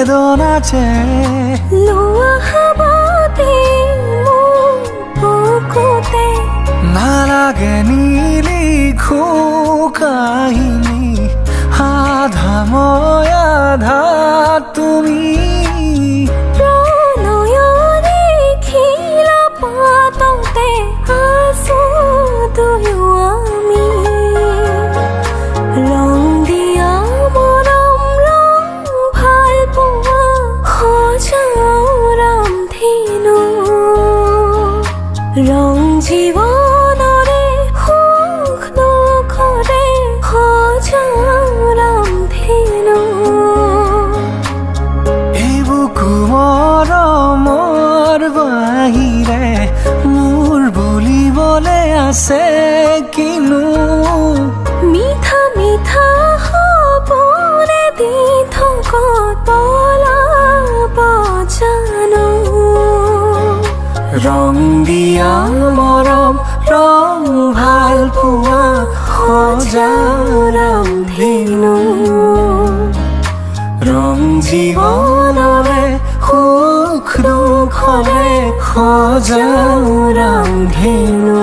বেদনাতে লোৱা হাবতে মোৰ বুকুতে নালাগে নিলিখো কাহিনী আধা মই আধা তুমি প্ৰণয়ৰে খিলা পাততে আছো দুয়ো আমি ৰং দিয়া মৰম ৰং ভাল পোৱা সজাও ৰামধেনু ৰং জীৱনৰে সুখ দুখৰে সজাও ৰামধেনু এই বুকু মৰমৰ বাহিৰে মোৰ বুলিবলে আছে কিনো মিঠা মিঠা সপোনে দি থকত পলাব জানো ৰং দিয়া মৰম ৰং ভাল পোৱা সজাও ৰামধেনু ৰং জীৱনৰে সুখ দুখৰে সজাও ৰামধেনু